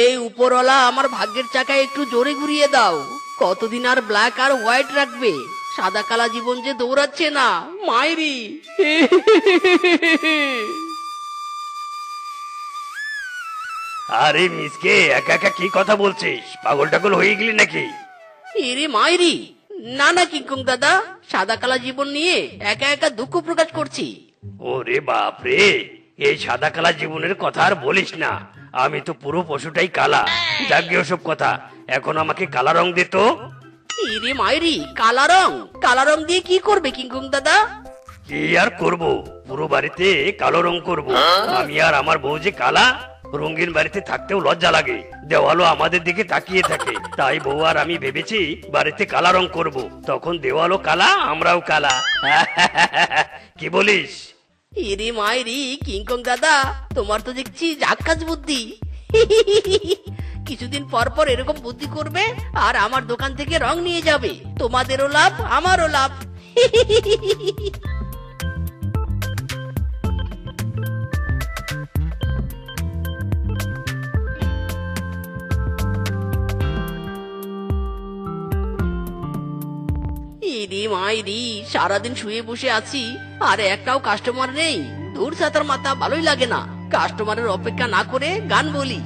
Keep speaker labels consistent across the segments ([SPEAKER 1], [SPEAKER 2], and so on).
[SPEAKER 1] এই উপরওয়ালা আমার ভাগ্যের চাকায় একটু জোরে ঘুরিয়ে দাও। কতদিন আর ব্ল্যাক আর হোয়াইট রাখবে? সাদা কালা জীবন যে দৌড়াচ্ছে না, মাইরি।
[SPEAKER 2] আরে মিসকে, একা একা কি কথা বলছিস? পাগল টাগল হয়ে গেলি নাকি?
[SPEAKER 1] এরে মাইরি, না না কিংকং দাদা, সাদা কালা জীবন নিয়ে একা একা দুঃখ প্রকাশ করছি।
[SPEAKER 2] ওরে বাপ রে, এই সাদা কালা জীবনের কথা আর বলিস না। আমি তো পুরো পশুটাই কালা। যাকে ওসব কথা, এখন আমাকে কালা রং দে তো।
[SPEAKER 1] এরে মাইরি, কালা রং? কালা রং দিয়ে কি করবে কিংকং দাদা?
[SPEAKER 2] কি আর করব, পুরো বাড়িতে কালো রং করব। আমি আর আমার বউ যে কালা, রঙিন বাড়িতে থাকতেও লজ্জা লাগে। দেওয়ালও আমাদের দিকে তাকিয়ে থাকে, তাই বউ আর আমি ভেবেছি বাড়িতে কালা রং করব। তখন দেওয়ালও কালা, আমরাও কালা। কি বলিস?
[SPEAKER 1] এরে মাইরি কিংকং দাদা, তোমার তো দেখছি জাক্কাস বুদ্ধি। কিছুদিন পর পর এরকম বুদ্ধি করবে আর আমার দোকান থেকে রং নিয়ে যাবে। তোমাদেরও লাভ, আমারও লাভ। ইরি মাইরি, সারাদিন শুয়ে বসে আছি আর একটাও কাস্টমার নেই। দূর ছাতার মাথা, ভালোই লাগে না। কাস্টমারের অপেক্ষা না করে গান বলি।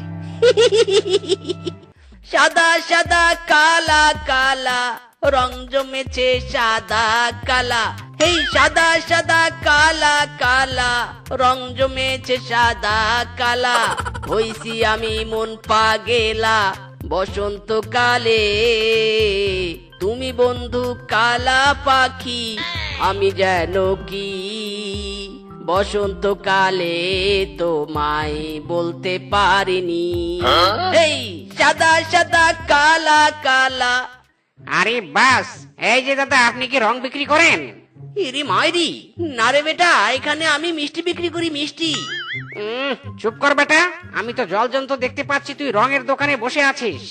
[SPEAKER 1] সাদা সাদা কালা কালা, রং জমেছে সাদা কালা। হেই সাদা সাদা কালা কালা, রং জমেছে সাদা কালা। হইছি আমি মন পাগেলা বসন্তকালে। তুমি বন্ধু কালা পাখি, আমি যেন কি বসন্তকালে তোমায় বলতে পারিনি। এই সাদা সাদা কালা কালা।
[SPEAKER 3] আরে বাস, এই যে দাদা, আপনি কি রং বিক্রি করেন?
[SPEAKER 1] ইরি মাইরি, না রে বেটা, এখানে আমি মিষ্টি বিক্রি করি, মিষ্টি।
[SPEAKER 3] চুপ কর বেটা, আমি তো জল জন্ত দেখতে পাচ্ছি তুই রঙের দোকানে বসে আছিস।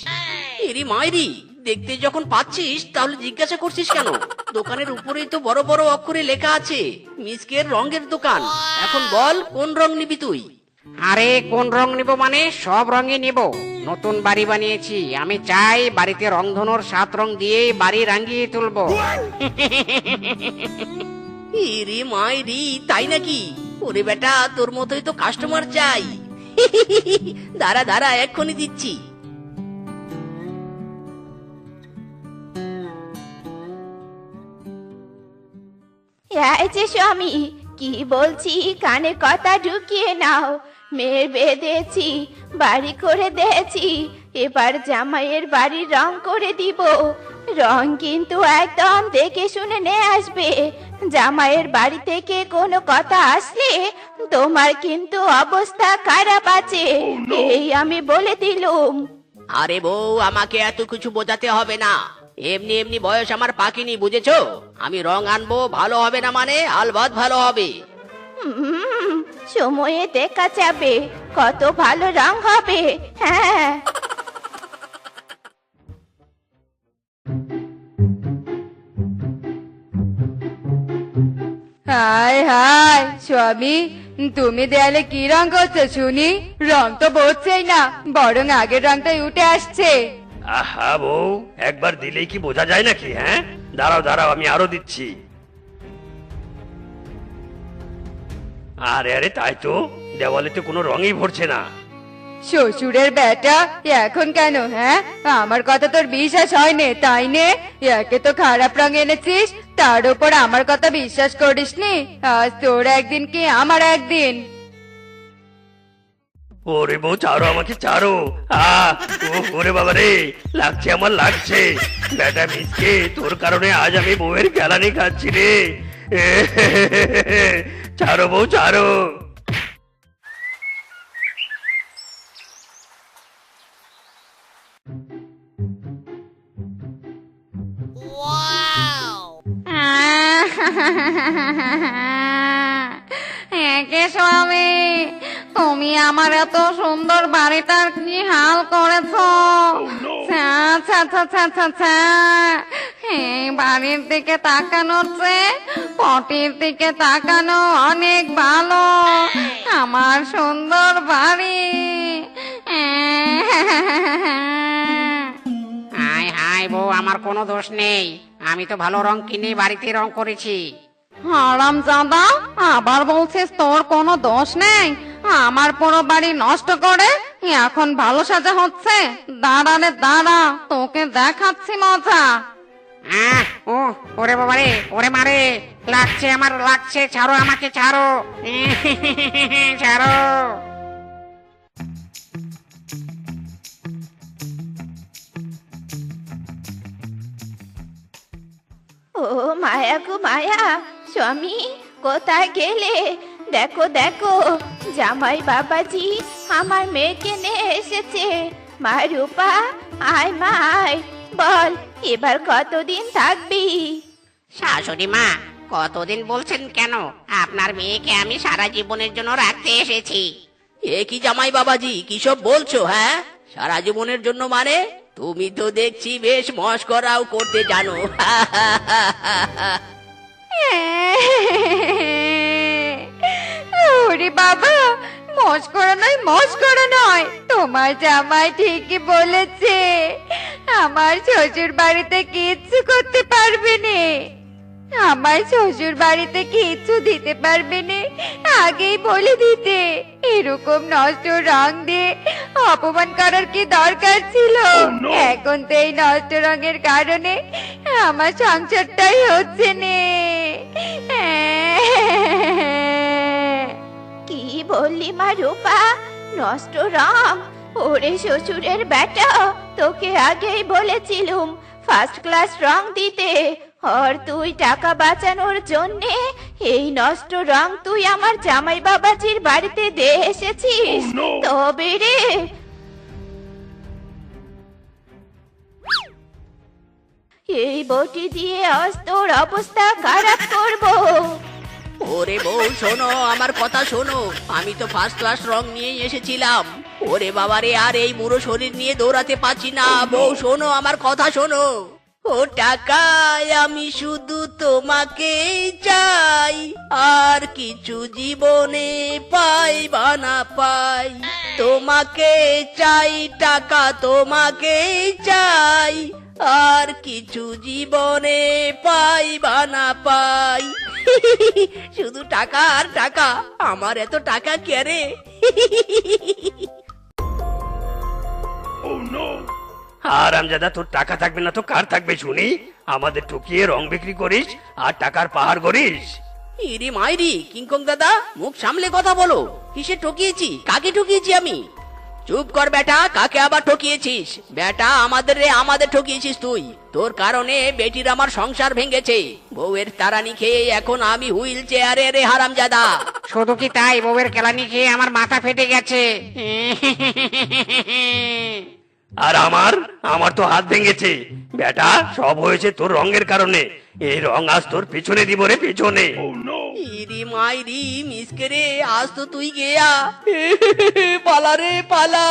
[SPEAKER 1] ইরি মাইরি, দেখতে যখন পাচ্ছিস তাহলে জিজ্ঞাসা করছিস কেন? দোকানের উপরেই তো বড় বড় অক্ষরে লেখা আছে মিসকের রঙের দোকান। এখন বল কোন রং নিবি তুই?
[SPEAKER 3] আরে কোন রং নিব মানে, সব রঙই নিব। নতুন বাড়ি বানিয়েছি, আমি চাই বাড়িতে রংধনুর 7 রং দিয়ে বাড়ি রাঙিয়ে তুলবো।
[SPEAKER 1] ইরি মাইরি, তাই নাকি? ওরে বেটা, তোর মতোই তো কাস্টমার চাই। দাঁড়া দাঁড়া, এক্ষুনি দিচ্ছি।
[SPEAKER 4] এই যে স্বামী, কি বলছি কানে কথা ঢুকিয়ে নাও। মেয়ের বিয়ে দিয়েছি, বাড়ি করে দিয়েছি, এবার জামাইয়ের বাড়ি রং করে দিব। রং কিন্তু একদম দেখে শুনে নিয়ে আসবে। জামাইয়ের বাড়ি থেকে কোনো কথা আসলে তোমার কিন্তু অবস্থা খারাপ আছে, এই আমি বলে দিলুম।
[SPEAKER 1] আরে বউ, আমাকে এত কিছু বোঝাতে হবে না। এমনি এমনি বয়স আমার পাকিনি, বুঝেছো? আমি রং আনবো, ভালো হবে না মানে আলবাত ভালো হবে।
[SPEAKER 4] সময়ে দেখা যাবে কত ভালো রং হবে। হ্যাঁ,
[SPEAKER 5] হায় হায় স্বামী, তুমি দেয়ালে কি রং করছো শুনি? রং তো বসছেই না, বরং আগের রংটাই উঠে আসছে।
[SPEAKER 2] আহা বউ, একবার দিলেই কি বোঝা যায় নাকি? হ্যাঁ, দাঁড়াও দাঁড়াও, আমি আরো দিচ্ছি। আরে আরে, তাই তো, দেওয়ালে তো কোনো রঙই ভরছে না।
[SPEAKER 5] শ্বশুরের বেটা, এখন কেন? হ্যাঁ, আমার কথা তোর বিশ্বাস হয় নে, তাই নে? একে তো খারাপ রং এনেছিস, তার উপর আমার কথা বিশ্বাস করিসনি। আজ তোর একদিন কি আমার একদিন।
[SPEAKER 2] ওরে বউ, ছাড়ো আমাকে, ছাড়ো। ওরে বাবা রে, লাগছে, আমার লাগছে। বেটা মিসকে, তোর কারণে আজ আমি বউয়ের গ্যালানি খাচ্ছি রে। ছাড়ো বউ, ছাড়ো।
[SPEAKER 6] একে স্বামী, তুমি আমার এত সুন্দর বাড়িটার কি হাল করেছো? এই বাড়ির দিকে তাকানোর চেয়ে পটির দিকে তাকানো অনেক ভালো। আমার সুন্দর বাড়ি।
[SPEAKER 3] আমার কোনো দোষ নেই, আমি তো ভালো রং কিনে বাড়িতে রং করেছি।
[SPEAKER 6] হারামজাদা, আবার বলছিস তোর কোনো দোষ নেই? আমার পুরো বাড়ি নষ্ট করে এখন ভালো সাজা হচ্ছে? দাঁড়া রে দাঁড়া, তোকে দেখাচ্ছি মজা।
[SPEAKER 3] আহ, ও ওরে বাবারে, ওরে মারে, লাগছে, আমার লাগছে, ছাড়ো আমাকে, ছাড়ো। ছাড়ো।
[SPEAKER 4] ও মায়া গো মায়া, স্বামী কোথায় গেলে? দেখো দেখো, জামাই বাবাজি আমার মেয়েকে নিয়ে এসেছে। মা রূপা, আয় মা আয়, বল এবার কতদিন থাকবি?
[SPEAKER 3] শাশুড়ি মা, কতদিন বলছেন কেন? আপনার মেয়েকে আমি সারা জীবনের জন্য রাখতে এসেছি।
[SPEAKER 1] এ কি জামাই বাবাজি, কিসব বলছো? হ্যাঁ, সারা জীবনের জন্য মানে? তুমি তো দেখছি বেশ মস্করাও করতে জানো।
[SPEAKER 5] ওরে বাবা, মস্করা নয়, তোমার জামাই ঠিকই বলেছে। আমার শ্বশুর বাড়িতে কিচ্ছু করতে পারবে না, আমার শ্বশুর বাড়িতে কিচ্ছু দিতে পারবে না। আগেই বলে দিতে, এরকম নষ্ট রং দিয়ে অপমান করার কি দরকার ছিল? এখন তো এই নষ্ট রঙের কারণে আমার সংসারটাই হচ্ছে না।
[SPEAKER 4] কি বললি মা রূপা? নষ্ট রং? ওরে শ্বশুরের বেটা, তোকে আগেই বলেছিলুম ফার্স্ট ক্লাস রং দিতে। আর তুই টাকা বাঁচানোর জন্যে এই নষ্ট রং তুই আমার জামাই বাবাজির বাড়িতে দিয়ে এসেছিস? তবে রে, এই বটি দিয়ে আজ তোর অবস্থা খারাপ করবো।
[SPEAKER 1] ওরে বউ শোনো, আমার কথা শোনো, আমি তো ফার্স্ট ক্লাস রং নিয়েই এসেছিলাম। ওরে বাবারে, আর এই বুড়ো শরীর নিয়ে দৌড়াতে পারছি না। বউ শোনো, আমার কথা শোনো। ও টাকায় আমি শুধু তোমাকেই চাই, আর কিছু জীবনে পাই বা না পাই। তোমাকে চাই টাকা, তোমাকেই চাই, আর কিছু জীবনে পাই বা না পাই। শুধু টাকা আর টাকা, আমার এত টাকা কে রে?
[SPEAKER 2] হারামজাদা, তোর টাকা থাকবে না তো কার থাকবে শুনি? আমাদের ঠকিয়ে রং বিক্রি করিস আর টাকার পাহাড় করিস।
[SPEAKER 1] ইরি মাইরি, কিংকং দাদা, মুখ সামলে কথা বলো। কিসে ঠকিয়েছি? কাকে ঠকিয়েছি আমি? চুপ কর বেটা, কাকে আবার ঠকিয়েছিস? বেটা, আমাদের ঠকিয়েছিস তুই। তোর কারণে বেটির আমার সংসার ভেঙেছে। বউয়ের তারানি খেয়ে এখন আমি হুইল চেয়ারে রে হারামজাদা।
[SPEAKER 3] শুধু কি তাই, বউয়ের কেলানি খেয়ে আমার মাথা ফেটে গেছে।
[SPEAKER 2] আর আমার তো হাত ভেঙেছে। বেটা, সব হয়েছে তোর রঙের কারণে। এই রং আজ তোর পিছনে দিব রে, পিছনে।
[SPEAKER 1] ইরি মাইরি, মিসকে রে, আজ তো তুই গেয়া। পালা রে পালা।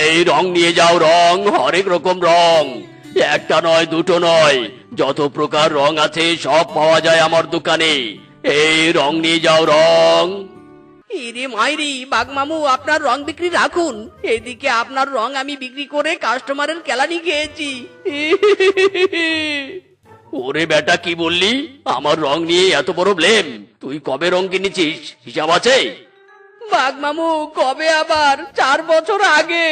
[SPEAKER 2] এই রং নিয়ে যাও, রং, হরেক রকম রং, একটা নয় দুটো নয়, যত প্রকার রং আছে সব পাওয়া যায় আমার দোকানে। এই রং নিয়ে যাও, রং।
[SPEAKER 1] ইরে মাইরি, বাগমামু আপনার রং বিক্রি রাখুন। এদিকে আপনার রং আমি বিক্রি করে কাস্টমারের কেলানি খেয়েছি।
[SPEAKER 2] ওরে বেটা, কি বললি? আমার রং নিয়ে এত বড় ব্লেম? তুই কবে রং কিনেছিস, হিসাব আছে?
[SPEAKER 1] বাগমামু, কবে আবার? 4 বছর আগে।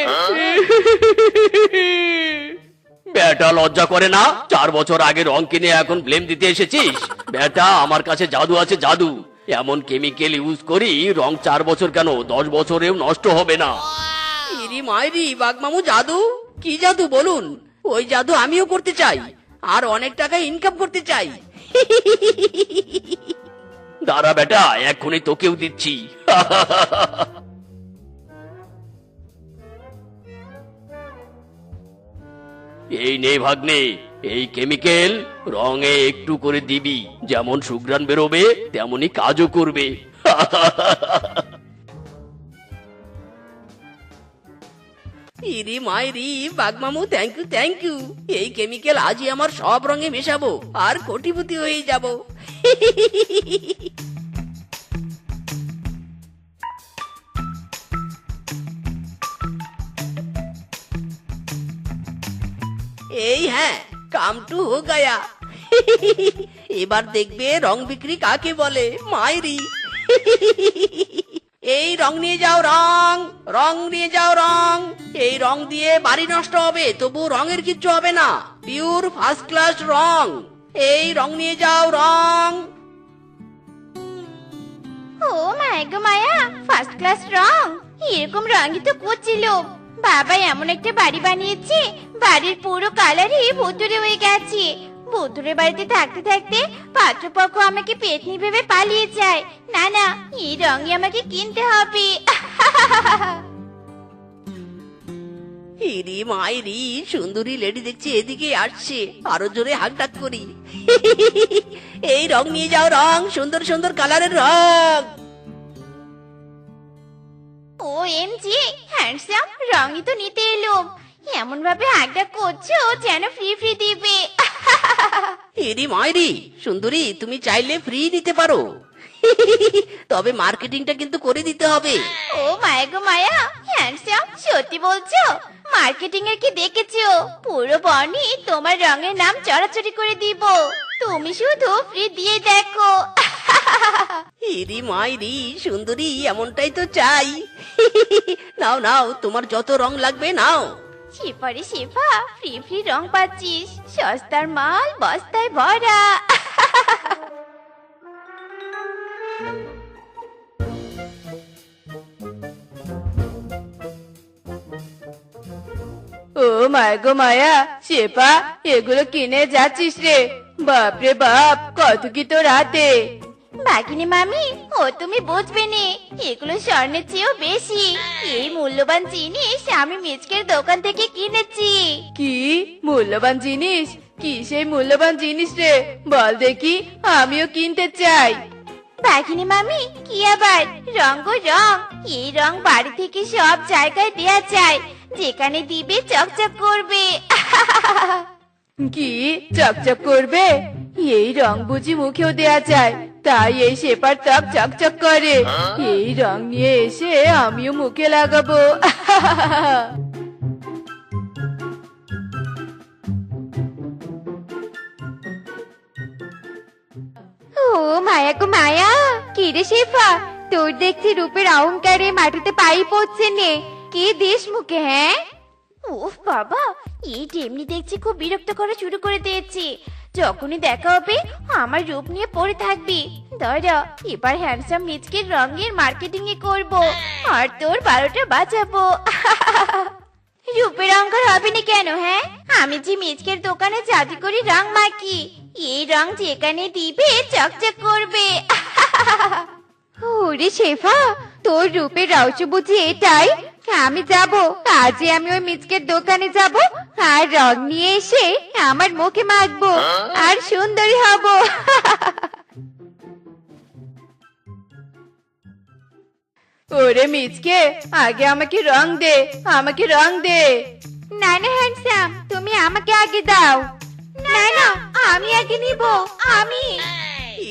[SPEAKER 2] বেটা, লজ্জা করে না? 4 বছর আগে রং কিনে এখন ব্লেম দিতে এসেছিস? বেটা, আমার কাছে জাদু আছে, জাদু। এমন কেমিক্যাল ইউজ করি রং 4 বছর কেন 10 বছরেও নষ্ট হবে না।
[SPEAKER 1] ইরি মাইরি, বাগমামু জাদু? কি জাদু বলুন? ওই জাদু আমিও করতে চাই, আর অনেক টাকা ইনকাম করতে চাই।
[SPEAKER 2] দাঁড়া বেটা, এক্ষুনি তোকেও দিচ্ছি। এই নে ভাগ্নে, এই কেমিক্যাল রঙে একটু করে দিবি, যেমন সুঘ্রাণ বেরোবে তেমনি কাজও করবে।
[SPEAKER 1] ইরি মাইরি, বাগমামু থ্যাংক ইউ থ্যাংক ইউ। এই কেমিক্যাল আজই আমার সব রঙে মেশাবো আর কোটিপতি হয়ে যাব। এই হ্যাঁ, কাম টু হো গায়া। এবার দেখবে রং বিক্রি কাকে বলে, মাইরি। এই রং নিয়ে যাও, রং রং নিয়ে যাও, রং। এই রং দিয়ে বাড়ি নষ্ট হবে, তবু রঙের কিচ্ছু হবে না, পিওর ফার্স্ট ক্লাস রং। এই রং নিয়ে যাও, রং।
[SPEAKER 4] ও মায়া গো মায়া, ফার্স্ট ক্লাস রং! এরকম রঙই তো করছিল। বাবা এমন একটা বাড়ি বানিয়েছে, বাড়ির পুরো কালারই ভুতুড়ে হয়ে গেছে। ভুতুড়ে বাড়িতে থাকতে থাকতে পাত্রপক্ষ আমাকে পেতনি ভেবে পালিয়ে যায়। না না, এই রঙই আমাকে কিনতে হবে।
[SPEAKER 1] ইরি মাইরি, সুন্দরী লেডি দেখছি এদিকে আসছে, আরো জোরে হাঁক ডাক করি। এই রং নিয়ে যাও, রং, সুন্দর সুন্দর কালারের রং।
[SPEAKER 4] ও এম জি, হ্যান্ডসাম, রঙই তো নিতে এলো। এমন ভাবে হাঁক ডাক করছো যেন ফ্রি ফ্রি দিবে।
[SPEAKER 1] ইরি মাইরি, সুন্দরী, তুমি চাইলে ফ্রি নিতে পারো, তবে মার্কেটিংটা কিন্তু করে দিতে হবে।
[SPEAKER 4] ও মায়া গো মায়া, হ্যান্ডসাম, সত্যি বলছো? মার্কেটিং এর কি দেখেছো? পুরো বনি তোমার রঙের নাম চড়াচড়ি করে দিব। তুমি শুধু ফ্রি দিয়ে দেখো।
[SPEAKER 1] ইরি মাইরি, সুন্দরী, এমনটাই তো চাই। নাও নাও, তোমার যত রং লাগবে নাও।
[SPEAKER 4] শিফারে শিফা, ফ্রি ফ্রি রং পাচ্ছিস, সস্তার মাল বস্তায় ভরা।
[SPEAKER 5] ও মায়া গো মায়া, শেফা, এগুলো কিনে যাচ্ছিস রে? বাপরে বাপ, কত কি তোর হাতে!
[SPEAKER 4] বাঘিনী মামি, ও তুমি বুঝবে নে, এগুলো স্বর্ণের চেয়েও বেশি। এই মূল্যবান জিনিস আমি মিচকের দোকান থেকে কিনেছি।
[SPEAKER 5] কি মূল্যবান জিনিস? কি সেই মূল্যবান জিনিস রে? বল দেখি, আমিও কিনতে চাই।
[SPEAKER 4] বাঘিনী মামি, কি আবার রং গো রং! এই রং বাড়ি থেকে সব জায়গায় দেয়া যায়, যেখানে দিবে চকচক করবে।
[SPEAKER 5] কি চকচক করবে? এই রং বুঝি মুখেও দেয়া যায়, তাই এই শেপার ত্বক চকচক করে। এই রং নিয়ে এসে আমিও মুখে লাগাবো।
[SPEAKER 4] ও মায়া গো মায়া, কি রে শেফা, তোর দেখছি রূপের অহংকারে মাটিতে পাই পড়ছে নে। কি দেশ মুখে, হ্যাঁ? উফ বাবা, এই টেমনি দেখছি খুব বিরক্ত করা শুরু করে দিয়েছি। যখনই দেখা হবে আমার রূপ নিয়ে পড়ে থাকবি। ধরো, এবার হ্যান্ডসাম মিচকের রঙের মার্কেটিং এ করব, আর তোর 12টা বাজাবো। রূপের অহংকার হবে না কেন, হ্যাঁ? আমি যে মিচকের দোকানে জাদু করি রং মাখি, এই রং যেখানে দিবে চকচক করবে। ওরে শেফা, তোর রূপের রহস্য বুঝি এটাই? আমি যাব, আজই আমি ওই মিচকের দোকানে যাব, আর রং নিয়ে এসে আমার মুখে মাখবো, আর সুন্দরী হব।
[SPEAKER 5] ওরে মিচকে, আগে আমাকে রং দে, আমাকে রং দে।
[SPEAKER 4] না না হ্যান্ডসাম, তুমি আমাকে আগে দাও। না না, আমি আগে নিব, আমি।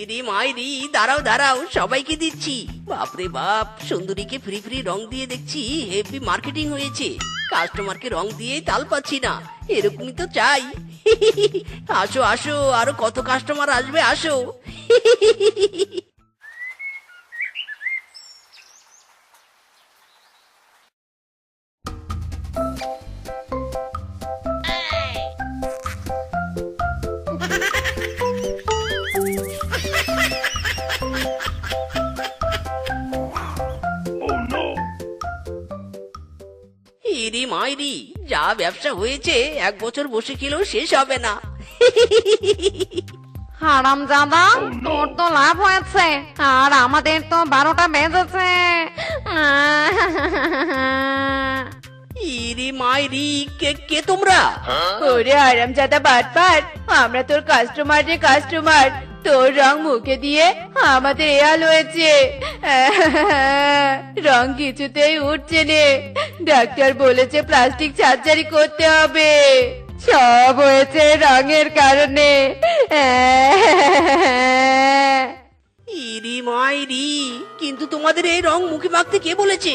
[SPEAKER 1] ইরি মাইরি, দাঁড়াও দাঁড়াও, সবাইকে দিচ্ছি। বাপরে বাপ, সুন্দরীকে ফ্রি ফ্রি রং দিয়ে দেখছি হেভি মার্কেটিং হয়েছে। কাস্টমারকে রং দিয়ে তাল পাচ্ছি না, এরকমই তো চাই। আসো আসো, আরো কত কাস্টমার আসবে, আসো। ইরি মাইরি, যা ব্যবসা হয়েছে 1 বছর বসে খেলেও শেষ হবে না।
[SPEAKER 6] হারাম জাদা, তোর তো লাভ হয়েছে, আর আমাদের তো 12টা বেজেছে।
[SPEAKER 1] ইরি মাইরি, কে কে তোমরা?
[SPEAKER 5] ওরে আরামজাদা বাটপার, আমরা তোর কাস্টমার রে কাস্টমার। তোর রং মুখে দিয়ে আমাদের এয়াল হয়েছে। রং কিছুতেই উঠছে নে, ডাক্তার বলেছে প্লাস্টিক সার্জারি করতে হবে। সব হয়েছে রঙের কারণে।
[SPEAKER 1] ইরি মাইরি, কিন্তু তোমাদের এই রং মুখে মাখতে কে বলেছে?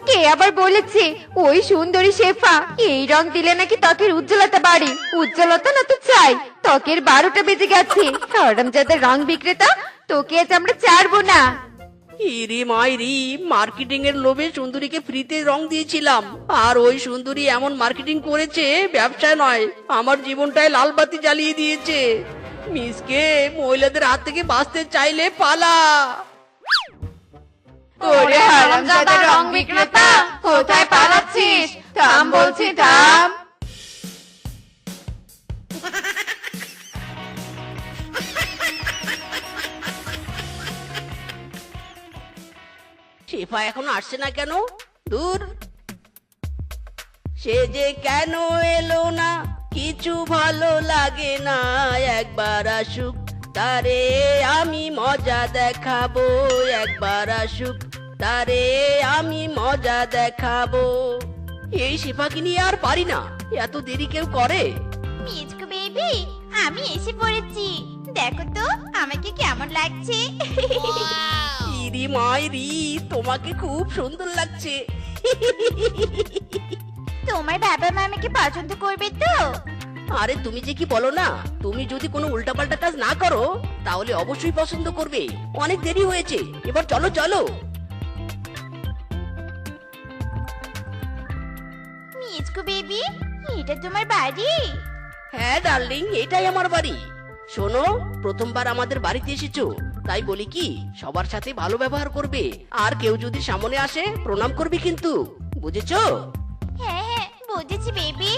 [SPEAKER 5] কে আবার বলেছে? ওই সুন্দরী শেফা। এই রং দিলে নাকি ত্বকের উজ্জ্বলতা বাড়ে। উজ্জ্বলতা না তো চাই, ত্বকের 12টা বেজে গেছে। হারামজাদার রং বিক্রেতা, তোকে আজ আমরা ছাড়বো না।
[SPEAKER 1] ইরি মাইরি, মার্কেটিং এর লোভে সুন্দরীকে ফ্রিতে রং দিয়েছিলাম, আর ওই সুন্দরী এমন মার্কেটিং করেছে, ব্যবসায় নয় আমার জীবনটায় লাল বাতি জ্বালিয়ে দিয়েছে। মিসকে, মহিলাদের হাত থেকে বাঁচতে চাইলে পালা।
[SPEAKER 5] ওরে হারামজাদা রং বিক্রেতা, কোথায় পালাচ্ছিস? থাম বলছি, থাম।
[SPEAKER 1] শেফা এখনো আসছে না কেন? দূর, সে যে কেন এলো না, কিছু ভালো লাগে না। একবার আসুক, তারে আমি মজা দেখাবো। একবার আসুক, তারে আমি মজা দেখাবো। এই শেফাকে নিয়ে আর পারি না, এত দেরি কেউ করে?
[SPEAKER 4] মিচকু বেবি, আমি এসে পড়েছি। দেখো তো আমাকে কেমন লাগছে।
[SPEAKER 1] ইরি মাইরি, তোমাকে খুব সুন্দর লাগছে।
[SPEAKER 4] তোমার বাবা মা আমাকে পছন্দ করবে তো?
[SPEAKER 1] আরে তুমি যে কি বলো না, তুমি যদি কোনো উল্টাপাল্টা কাজ না করো তাহলে অবশ্যই পছন্দ করবে। অনেক দেরি হয়েছে, এবার চলো চলো।
[SPEAKER 4] মিচকু বেবি, এটা তোমার বাড়ি?
[SPEAKER 1] হ্যাঁ ডার্লিং, এটাই আমার বাড়ি। শোনো, প্রথমবার আমাদের বাড়িতে এসেছো, তাই বলি কি সবার সাথে ভালো ব্যবহার করবে, আর কেউ যদি সামনে আসে প্রণাম করবে কিন্তু, বুঝেছো?
[SPEAKER 4] হ্যাঁ হ্যাঁ, বুঝেছি বেবি।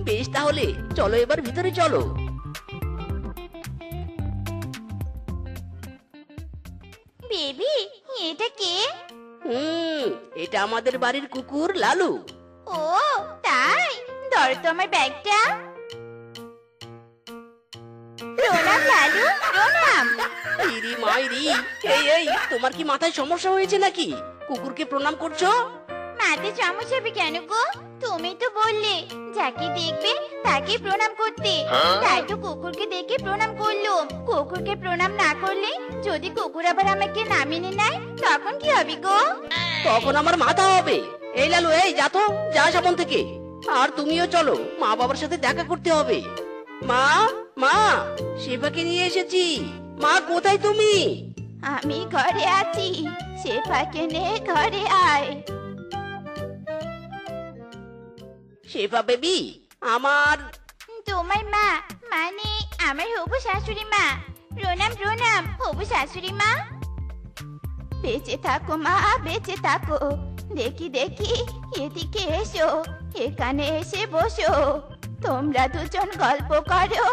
[SPEAKER 1] বেশ, তাহলে চলো এবার ভিতরে চলো।
[SPEAKER 4] বেবি, এটা কে?
[SPEAKER 1] এটা আমাদের বাড়ির কুকুর লালু।
[SPEAKER 4] ও তাই, ধরো তো আমার ব্যাগটা। প্রণাম লালু, প্রণাম।
[SPEAKER 1] ইরি মাইরি, এই এই, তোমার কি মাথায় সমস্যা হয়েছে নাকি? কুকুরকে প্রণাম করছো?
[SPEAKER 4] মাথায় সমস্যা হবে কেন গো? তুমি তো বললে যাকে দেখবে তাকে প্রণাম করতে, তাই তো কুকুরকে দেখে প্রণাম করলুম। কুকুরকে প্রণাম না করলে যদি কুকুর আবার আমাকে না মেনে নেয় তখন কি হবে গো?
[SPEAKER 1] তখন আমার মাথা হবে। এই লালু, এই যা তো, যা সামন থেকে। আর তুমিও চলো, মা বাবার সাথে দেখা করতে হবে। মা, মা, শেফাকে নিয়ে এসেছি। মা, কোথায় তুমি?
[SPEAKER 4] আমি ঘরে আছি, শেফাকে নে ঘরে আয়।
[SPEAKER 1] শেফা বেবি, আমার
[SPEAKER 4] তোমার মা, মানে আমার হবু শাশুড়ি মা। প্রণাম প্রণাম হবু শাশুড়ি মা। বেঁচে থাকো মা, বেঁচে থাকো। দেখি দেখি, এদিকে এসো, এখানে এসে বসো। তোমরা দুজন গল্প করো,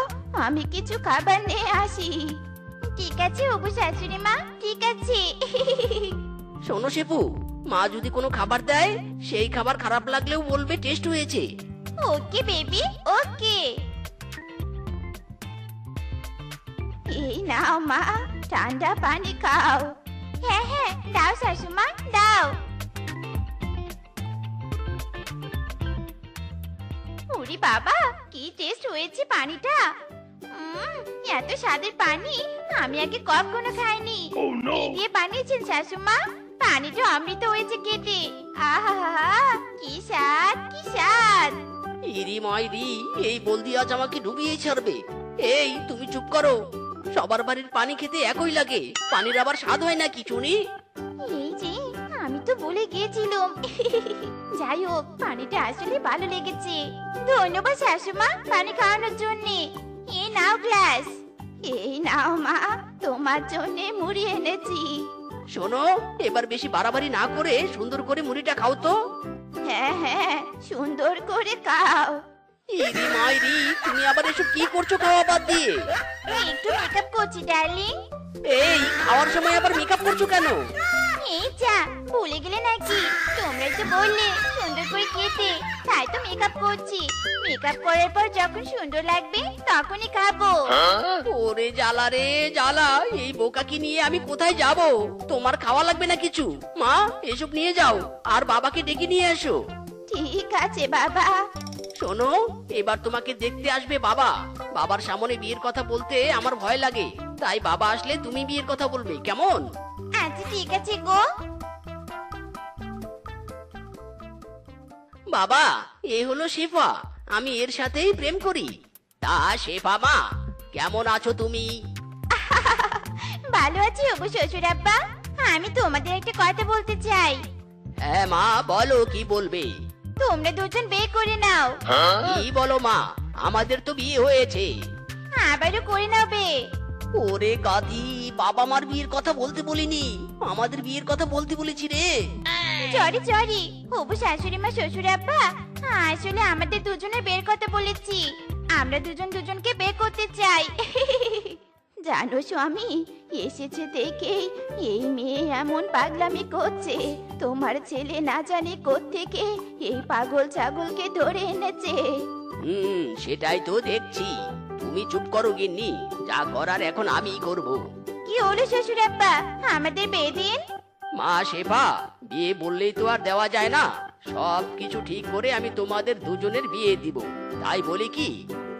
[SPEAKER 4] আমি কিছু খাবার নিয়ে আসি। ঠিক আছে হবু শাশুড়ি মা, ঠিক আছে।
[SPEAKER 1] শোনো শেফু, মা যদি কোনো খাবার দেয় সেই খাবার খারাপ লাগলেও বলবে টেস্ট হয়েছে।
[SPEAKER 4] ওকে বেবি, ওকে। এই নাও মা, ঠান্ডা পানি খাও। হ্যাঁ হ্যাঁ, দাও শাশুমা, দাও। ওরে বাবা, কি টেস্ট হয়েছে পানিটা। এত স্বাদের পানি আমি আগে কখনো খাইনি। কি দিয়ে বানিয়েছেন শাশুমা? পানিটা অমৃত হয়েছে খেতে। আহা, কি স্বাদ, কি স্বাদ।
[SPEAKER 1] ইরি মাইরি, এই বলদি আজ আমাকে ডুবিয়ে ছাড়বে। এই তুমি চুপ করো, সবার বাড়ির পানি খেতে একই লাগে, পানির আবার স্বাদ হয় নাকি শুনি?
[SPEAKER 4] এই যে, আমি তো ভুলে গিয়েছিলাম। যাই হোক, পানিটা আসলে ভালো লেগেছে। ধন্যবাদ শাশুমা পানি খাওয়ানোর জন্য। এই নাও গ্লাস। এই নাও মা, তোমার জন্য মুড়ি এনেছি।
[SPEAKER 1] শোনো, এবার বেশি বাড়াবাড়ি না করে সুন্দর করে মুড়িটা খাও তো।
[SPEAKER 4] হ্যাঁ হ্যাঁ, সুন্দর করে খাও।
[SPEAKER 1] ইরি মাইরি, তুমি আবার এসব কি করছো খাওয়া বাদ দিয়ে?
[SPEAKER 4] একটু মেকআপ করছি ডার্লিং।
[SPEAKER 1] এই খাওয়ার সময় আবার মেকআপ করছো কেন?
[SPEAKER 4] এই যা, ভুলে গেলে নাকি? তোমরা তো বললে সুন্দর করে খেতে, তাই তো মেকআপ করছি। মেকআপ করার পর যখন সুন্দর লাগবে তখনই খাবো।
[SPEAKER 1] ওরে জ্বালা রে জ্বালা, এই বোকাকে নিয়ে আমি কোথায় যাব? তোমার খাওয়া লাগবে না কিছু, মা এসব নিয়ে যাও আর বাবাকে ডেকে নিয়ে এসো।
[SPEAKER 4] ঠিক আছে বাবা।
[SPEAKER 1] শোনো, এবার তোমাকে দেখতে আসবে বাবা। বাবার সামনে বিয়ের কথা বলতে আমার ভয় লাগে, তাই বাবা আসলে তুমি বিয়ের কথা বলবে, কেমন?
[SPEAKER 4] আচ্ছা ঠিক আছে গো।
[SPEAKER 1] বাবা, এ হলো শেফা, আমি এর সাথেই প্রেম করি। তা শেফা মা, কেমন আছো তুমি?
[SPEAKER 4] ভালো আছি ওগো শ্বশুর আব্বা। আমি তোমাদের একটা কথা বলতে চাই।
[SPEAKER 1] হ্যাঁ মা, বলো কি বলবে।
[SPEAKER 4] তোমরা দুজন বিয়ে করে নাও।
[SPEAKER 1] কি বলো মা, আমাদের তো বিয়ে হয়েছে।
[SPEAKER 4] আবারও করে নাও বে।
[SPEAKER 1] ওরে গাধি, বাবা মার বিয়ের কথা বলতে বলিনি, আমাদের বিয়ের কথা বলতে বলেছি রে।
[SPEAKER 4] সরি সরি হবু শাশুড়ি মা শ্বশুর আব্বা, আসলে আমাদের দুজনের বের কথা বলেছি। আমরা দুজন দুজনকে বের করতে চাই। জানো স্বামী, এসেছে দেখেই এই মেয়ে এমন পাগলামি করছে। তোমার ছেলে না জানি কোত্থেকে এই পাগল ছাগলকে ধরে এনেছে।
[SPEAKER 1] সেটাই তো দেখছি। তুমি চুপ করো গিন্নি, যা করার এখন আমিই করব।
[SPEAKER 4] কি হলো শ্বশুর আব্বা, আমাদের বিয়ে দিন।
[SPEAKER 1] মা শেফা, বিয়ে বললেই তো আর দেওয়া যায় না। সব কিছু ঠিক করে আমি তোমাদের দুজনের বিয়ে দিব। তাই বলি কি,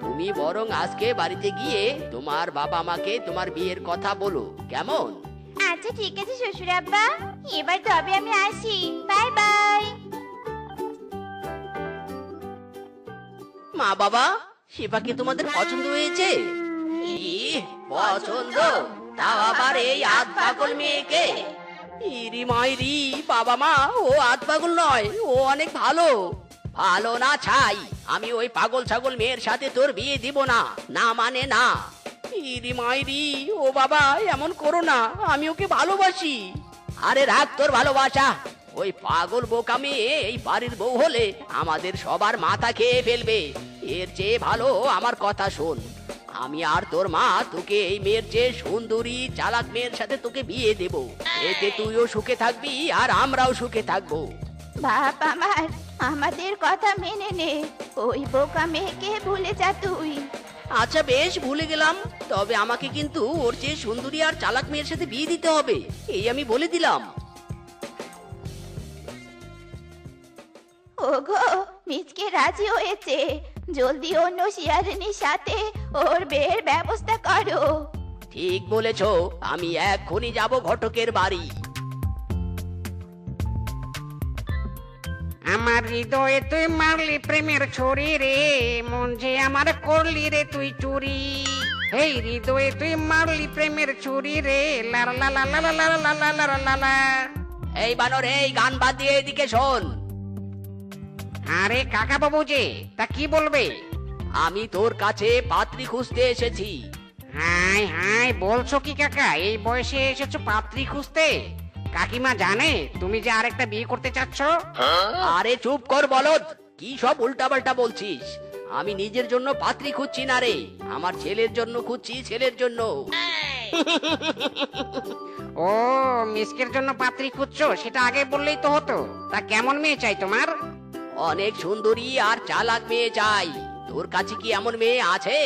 [SPEAKER 1] তুমি বরং আজকে বাড়িতে গিয়ে তোমার বাবা মাকে তোমার বিয়ের কথা বলো, কেমন?
[SPEAKER 4] আচ্ছা ঠিক আছে শ্বশুর আব্বা, এবার তবে আমি আসি। Bye bye.
[SPEAKER 1] মা বাবা, শেফাকে তোমাদের পছন্দ হয়েছে? পছন্দ? তাও আবার এই আধ পাগল মেয়েকে? ইরি মাইরি, বাবা মা, ও আধ পাগল নয়, ও অনেক ভালো। ভালো না ছাই, আমি ওই পাগল ছাগল মেয়ের সাথে তোর বিয়ে দিব না, না মানে না। ইরি মাইরি, ও বাবা এমন করো না, আমি ওকে ভালোবাসি। আরে রাখ তোর ভালোবাসা, ওই পাগল বোকা মেয়ে এই বাড়ির বউ হলে আমাদের সবার মাথা খেয়ে ফেলবে। এর চেয়ে ভালো আমার কথা শোন, আমি আর তোর মা তোকে এই মেয়ের চেয়ে সুন্দরী চালাক মেয়ের সাথে তোকে বিয়ে দেব। এতে তুইও সুখে থাকবি আর আমরাও সুখে থাকবো।
[SPEAKER 4] বাপ আমার, আমাদের কথা মেনে নে, ওই বোকা মেয়েকে ভুলে যা তুই।
[SPEAKER 1] আচ্ছা বেশ, ভুলে গেলাম। তবে আমাকে কিন্তু ওর চেয়ে সুন্দরী আর চালাক মেয়ের সাথে বিয়ে দিতে হবে, এই আমি বলে দিলাম।
[SPEAKER 4] ওগো, মিচকে রাজি হয়েছে, জলদি অন্য শিয়ারিনীর সাথে ওর বিয়ের ব্যবস্থা করো।
[SPEAKER 1] ঠিক বলেছো, আমি এক্ষুনি যাব ঘটকের বাড়ি।
[SPEAKER 3] আমার হৃদয়ে তুই মারলি প্রেমের ছড়ি রে, মন যে আমার করলি রে তুই চুরি। এই হৃদয়ে তুই মারলি প্রেমের ছুরি রে, লা লা লা লা লা লা লা লা লা লা লা লা।
[SPEAKER 1] এই বানর, এই গান বাদ দিয়ে এদিকে শোন।
[SPEAKER 3] আরে কাকা বাবু যে, তা কি বলবে?
[SPEAKER 1] আমি তোর কাছে পাত্রী খুঁজতে এসেছি।
[SPEAKER 3] হাই হাই, বলছো কি কাকা, এই বয়সে এসেছো পাত্রী খুঁজতে? কাকিমা জানে তুমি যে আরেকটা বিয়ে করতে চাচ্ছ?
[SPEAKER 1] আরে চুপ কর বলদ, কি সব উল্টাপাল্টা বলছিস? আমি নিজের জন্য পাত্রী খুঁজছি না রে, আমার ছেলের জন্য খুঁজছি, ছেলের জন্য।
[SPEAKER 3] ও, মিসকের জন্য পাত্রী খুঁজছো, সেটা আগে বললেই তো হতো। তা কেমন মেয়ে চাই তোমার?
[SPEAKER 1] অনেক সুন্দরী আর চালাক মেয়ে চাই। তোর কাছে কি এমন মেয়ে আছে?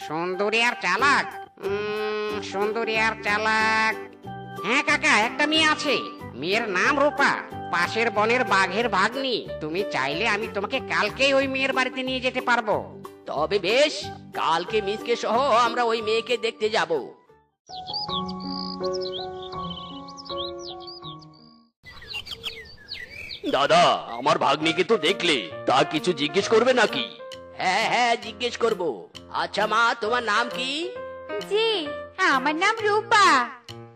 [SPEAKER 3] সুন্দরী আর চালাক? সুন্দরী আর চালাক, হ্যাঁ কাকা, একটা মেয়ে আছে। মেয়ের নাম রূপা, পাশের বনের বাঘের ভাগ্নি। তুমি চাইলে আমি তোমাকে কালকেই ওই মেয়ের বাড়িতে নিয়ে যেতে পারবো।
[SPEAKER 1] তবে বেশ, কালকে মিসকে সহ আমরা ওই মেয়েকে দেখতে যাব।
[SPEAKER 2] দাদা, আমার ভাগ্নিকে তো দেখলে, তা কিছু জিজ্ঞেস করবে নাকি?
[SPEAKER 1] হ্যাঁ হ্যাঁ, জিজ্ঞেস করব। আচ্ছা মা, তোমার নাম কি?
[SPEAKER 5] জি, আমার নাম রূপা।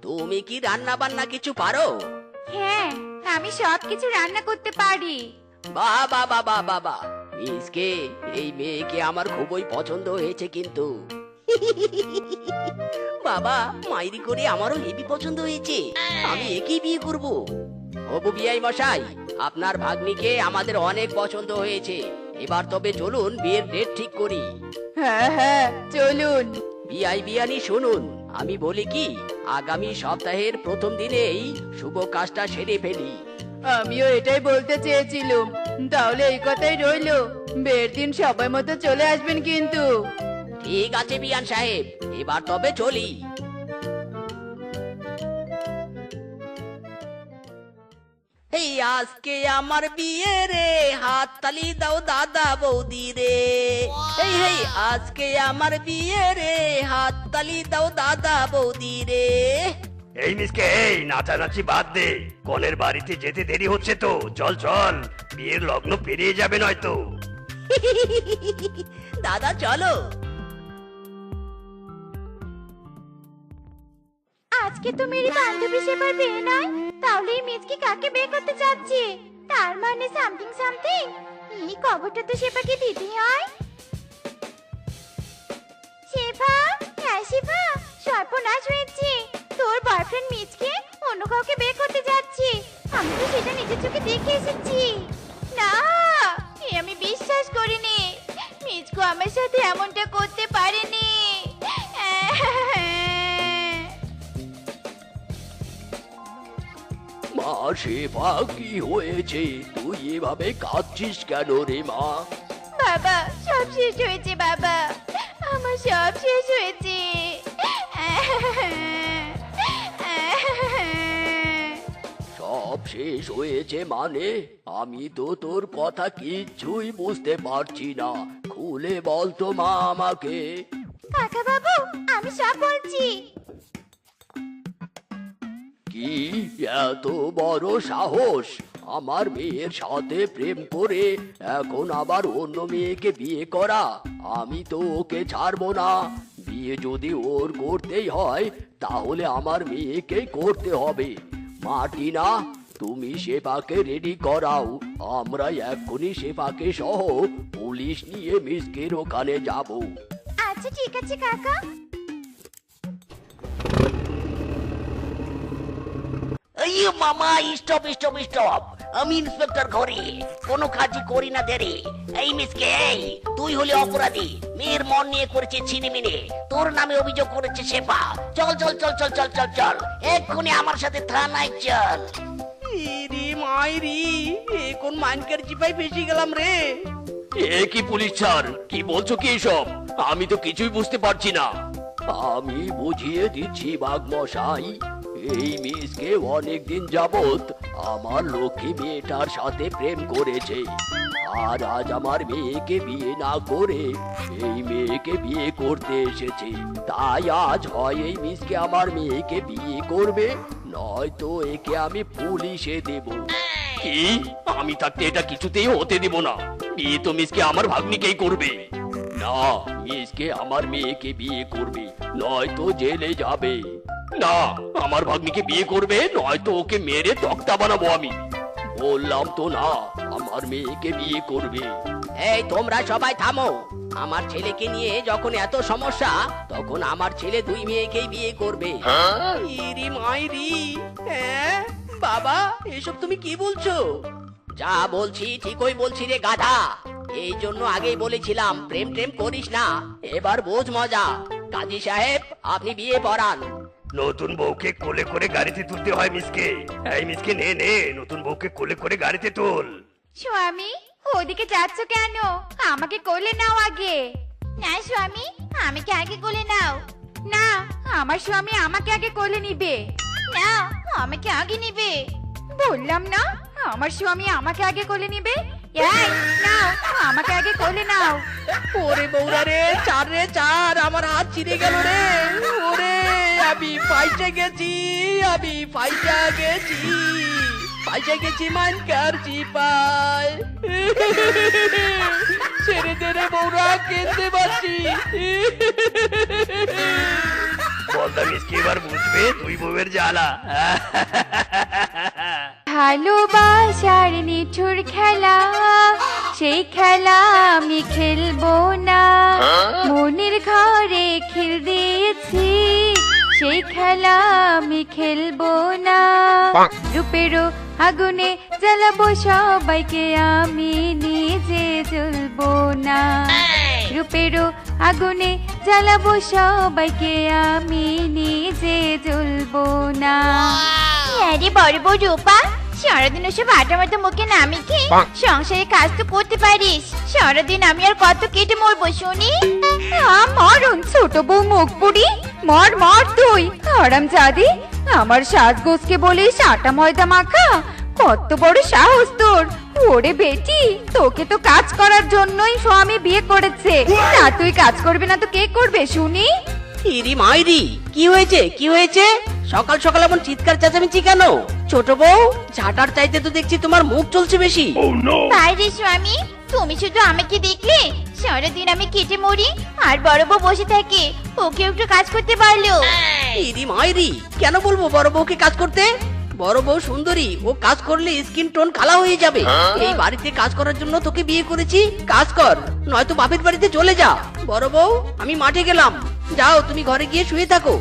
[SPEAKER 1] তুমি কি রান্না বান্না কিছু পারো?
[SPEAKER 5] হ্যাঁ, আমি সবকিছু রান্না করতে পারি।
[SPEAKER 1] বাবা বাবা বাবা, মিসকে, এই মেয়েকে আমার খুবই পছন্দ হয়েছে কিন্তু। বাবা, মাইরি করে আমারও হেবি পছন্দ হয়েছে, আমি একই বিয়ে করব। হবু বিয়াই মশাই, আপনার ভাগ্নিকে আমাদের অনেক পছন্দ হয়েছে। এবার তবে চলুন বিয়ের ডেট ঠিক করি।
[SPEAKER 5] হ্যাঁ হ্যাঁ, চলুন।
[SPEAKER 1] বিয়াই বিয়ানি শুনুন, আমি বলি কি, আগামী সপ্তাহের প্রথম দিনেই শুভ কাজটা সেরে ফেলি।
[SPEAKER 5] আমিও এটাই বলতে চেয়েছিলাম। তাহলে এই কথাই রইলো, বিয়ের দিন সবাই মতো চলে আসবেন কিন্তু।
[SPEAKER 1] ঠিক আছে বিয়ান সাহেব, এবার তবে চলি। এই আজকে আমার বিয়ে রে, হাত তালি দাও দাদা বৌদি রে। এই আজকে আমার বিয়ে রে, হাত তালি দাও দাদা বৌদি রে।
[SPEAKER 2] এই মিসকে, এই নাচানাচি বাদ দে, কনের বাড়িতে যেতে দেরি হচ্ছে তো, চল চল, বিয়ের লগ্ন পেরিয়ে যাবে নয়তো।
[SPEAKER 1] দাদা চলো।
[SPEAKER 4] আজকে তো মেরি বান্ধবী সেবার বিয়ে নয়, তাহলে এই মেজকে কাকে বিয়ে করতে যাচ্ছে? তার মানে সামথিং সামথিং। এই খবরটা তো সেবাকে দিতে হয়। শেফা, হ্যাঁ শেফা, সর্বনাশ হয়েছে। তোর বয়ফ্রেন্ড মিজকে অন্য কাউকে বিয়ে করতে যাচ্ছে। আমি তো সেটা নিজের চোখে দেখে এসেছি। না, এ আমি বিশ্বাস করিনি। মিজকো আমার সাথে এমনটা করতে পারেনি।
[SPEAKER 1] মা শেফা, কি হয়েছে? তুই এভাবে কাঁদছিস কেন রে মা?
[SPEAKER 4] বাবা, সব শেষ হয়েছে বাবা, আমার সব শেষ হয়েছে।
[SPEAKER 1] সব শেষ হয়েছে মানে? আমি তো তোর কথা কিচ্ছুই বুঝতে পারছি না। খুলে বল তো মা আমাকে।
[SPEAKER 4] কাকা বাবু, আমি সব বলছি।
[SPEAKER 1] কি এত বড় সাহস? আমার মেয়ের সাথে প্রেম করে এখন আবার অন্য মেয়েকে বিয়ে করা? আমি তো ওকে ছাড়বো না। বিয়ে যদি ওর করতেই হয় তাহলে আমার মেয়েকেই করতে হবে। মার্টিনা, তুমি শেফাকে রেডি করাও। আমরা এক্ষুনি শেফাকে সহ পুলিশ নিয়ে মিসকের ওখানে যাব।
[SPEAKER 4] আচ্ছা ঠিক আছে কাকা।
[SPEAKER 7] এই মামা, স্টপ স্টপ স্টপ। আমি ইন্সপেক্টর ঘরে কোনো কাজই করি না দেরি। এই মিসকে, এই তুই হলে অপরাধী। মেয়ের মন নিয়ে করেছে ছিনিমিনি। তোর নামে অভিযোগ করেছে শেফা। চল চল চল চল চল চল চল, এক্ষুনি আমার সাথে থানায় চল।
[SPEAKER 1] ইরি মাইরি, এ কোন মাইনকার চিপাই ফেসে গেলাম রে।
[SPEAKER 2] এ কি পুলিশ স্যার, কি বলছো কি এসব? আমি তো কিছুই বুঝতে পারছি না।
[SPEAKER 1] আমি বুঝিয়ে দিচ্ছি বাঘ মশাই। এই মিসকে অনেকদিন যাবত আমার লক্ষ্মী মেয়েটার সাথে প্রেম করেছে। আর আজ আমার মেয়েকে বিয়ে না করে এই মেয়েকে বিয়ে করতে এসেছে। তাই আজ হয় এই মিসকে আমার মেয়েকে বিয়ে করবে, নয়তো একে আমি পুলিশে দেব।
[SPEAKER 2] কি? আমি থাকতে এটা কিছুতেই হতে দিব না। বিয়ে তো মিসকে আমার ভাগ্নিকেই করবে।
[SPEAKER 1] না, মিসকে আমার মেয়েকে বিয়ে করবে, নয়তো জেলে যাবে।
[SPEAKER 2] না, আমার ভাগ্নিকে বিয়ে করবে, নয়তো ওকে মেরে তক্তা বানাবো আমি।
[SPEAKER 1] বললাম তো না, আমার মেয়েকে বিয়ে করবে।
[SPEAKER 8] এই তোমরা সবাই থামো। আমার ছেলেকে নিয়ে যখন এত সমস্যা, তখন আমার ছেলে দুই মেয়েকেই বিয়ে করবে।
[SPEAKER 1] ইরি মাইরি, হ্যাঁ বাবা, এসব তুমি কি বলছো?
[SPEAKER 8] যা বলছি ঠিকই বলছি রে গাধা। এই জন্য আগেই বলেছিলাম প্রেম প্রেম করিস না। এবার বোঝ মজা। কাজী সাহেব, আপনি বিয়ে পড়ান।
[SPEAKER 2] নতুন বউকে কোলে করে গাড়িতে তুলতে হয় মিসকে। এই মিসকে, নে নে, নতুন বউকে কোলে করে গাড়িতে তোল।
[SPEAKER 4] স্বামী, ওদিকে যাচ্ছ কেন? আমাকে কোলে নাও আগে। না স্বামী, আমাকে আগে কোলে নাও। না, আমার স্বামী আমাকে আগে কোলে নিবে। না, আমাকে আগে নিবে। বললাম না, আমার স্বামী আমাকে আগে কোলে নিবে। এই নাও, আমাকে আগে কোলে নাও।
[SPEAKER 1] ওরে বৌরা রে, চার রে চার, আমার হাত ছিঁড়ে গেল রে। ওরে, আমি ফাইটে গেছি, আমি ফাইটে গেছি, ফাইটে গেছি মানকার চিপায়। ছেড়ে দে রে বৌরা, কেঁদে বাঁচি।
[SPEAKER 2] বলদা মিসকে এবার বুঝবে তুই বউয়ের জ্বালা।
[SPEAKER 4] ভালোবাসার নিঠুর খেলা, সেই খেলা আমি খেলবো না। মনের ঘরে খেল দিয়েছি, সেই খেলা আমি খেলবো না। রূপেরও আগুনে জ্বালাবো সবাইকে, আমি নিজে জ্বলবো না। রূপেরও আগুনে জ্বালাবো সবাইকে, আমি নিজে জ্বলবো না। আরে বড় বড় রূপা, সারাদিন ওসব আটা মাটা মুখে নামি কি সংসারে কাজ তো করতে পারিস। সারাদিন আমি আর কত কেটে মরবো শুনি। মরণ ছোট বউ মুখ পুড়ি, মর মর তুই হারাম জাদি। আমার সাজগোজকে বলিস আটা ময়দা মাখা,
[SPEAKER 5] কত বড় সাহস তোর! ওরে বেটি, তোকে তো কাজ করার জন্যই স্বামী বিয়ে করেছে। না তুই কাজ করবি না তো কে করবে শুনি?
[SPEAKER 8] ইরি মাইরি, কি হয়েছে কি হয়েছে? সকাল সকাল এমন চিৎকার চেঁচামেচি কেন? ছোট বউ, ঝাঁটার চাইতে তো দেখছি তোমার মুখ চলছে বেশি।
[SPEAKER 4] বাইরে স্বামী, তুমি শুধু আমাকে দেখলে সারাদিন আমি কেটে মরি, আর বড় বউ বসে থাকে, ওকে একটু কাজ করতে পারলো।
[SPEAKER 8] ইরি মাইরি, কেন বলবো বড় বউকে কাজ করতে? বড় বউ সুন্দরী, ও কাজ করলে স্কিন টোন কালা হয়ে যাবে। এই বাড়িতে কাজ করার জন্য তোকে বিয়ে করেছি, কাজ কর, নয়তো বাপের বাড়িতে চলে যা। বড় বউ, আমি মাঠে গেলাম, যাও তুমি ঘরে গিয়ে শুয়ে থাকো।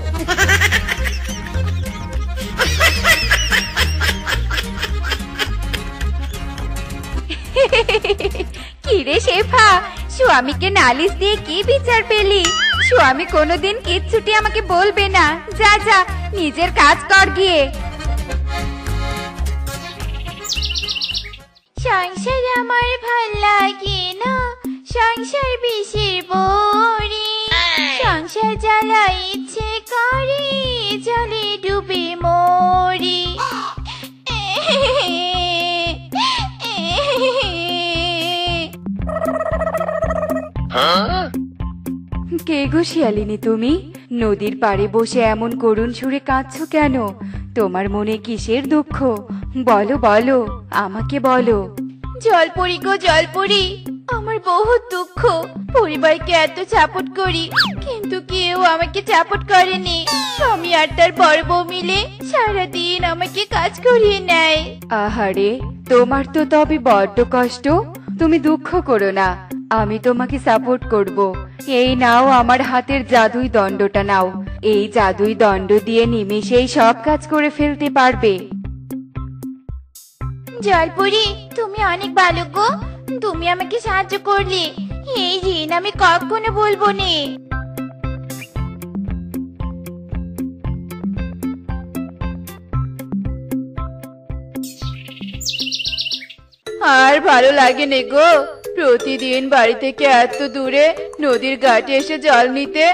[SPEAKER 5] কি রে শেফা, স্বামীকে নালিশ দিয়ে কি বিচার পেলি? স্বামী কোনোদিন কিচ্ছুটি আমাকে বলবে না। যা যা, নিজের কাজ কর গিয়ে।
[SPEAKER 4] সংসার আমার ভাল লাগে না, সংসার বিষের বড়ি, সংসার জ্বালা ইচ্ছে করে, জলে ডুবে মরি।
[SPEAKER 5] কে গো শিয়ালিনী তুমি? নদীর পাড়ে বসে এমন করুণ সুরে কাঁদছো কেন? তোমার মনে কিসের দুঃখ? বলো বলো, আমাকে বলো।
[SPEAKER 4] জলপরি গো জলপরি, আমার বহুত দুঃখ। পরিবারকে এত সাপোর্ট করি, কিন্তু কেউ আমাকে সাপোর্ট করেনি। স্বামী আর তার বড় বউ মিলে সারাদিন আমাকে কাজ করিয়ে নেয়।
[SPEAKER 5] আহারে, তোমার তো তবে বড্ড কষ্ট। তুমি দুঃখ করো না, আমি তোমাকে সাপোর্ট করব। এই নাও আমার হাতের জাদুই দণ্ডটা নাও। এই জাদুই দণ্ড দিয়ে নিমেষেই সব কাজ করে ফেলতে পারবে।
[SPEAKER 4] জলপরি, তুমি অনেক ভালো গো, তুমি আমাকে সাহায্য করলে। এই ঋণ আমি কখনো বলবো না।
[SPEAKER 9] আর ভালো লাগে নে গো, প্রতিদিন বাড়ি থেকে এত দূরে নদীর ঘাটে এসে জল নিতে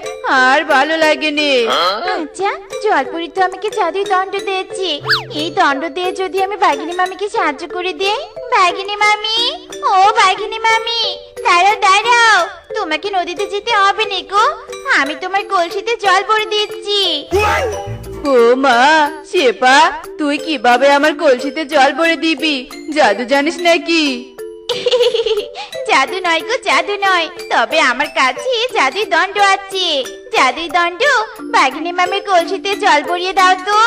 [SPEAKER 9] আর ভালো লাগে নে।
[SPEAKER 4] আচ্ছা, জলপরি তো আমাকে জাদুই দণ্ড দিয়েছে। এই দণ্ড দিয়ে যদি আমি বাঘিনী মামিকে সাহায্য করে দিই। বাঘিনী মামি, ও বাঘিনী মামি, দাঁড়াও দাঁড়াও, তোমাকে নদীতে যেতে হবে না গো, আমি তোমার কলসিতে জল ভরে দিচ্ছি।
[SPEAKER 9] ও মা, শেপা, তুই কিভাবে আমার কলসিতে জল ভরে দিবি? জাদু জানিস নাকি?
[SPEAKER 4] জাদু নয় গো, জাদু নয়, তবে আমার কাছে জাদুই দণ্ড আছে। জাদুই দণ্ড, বাঘিনী মামির কলসিতে জল ভরিয়ে দাও তো।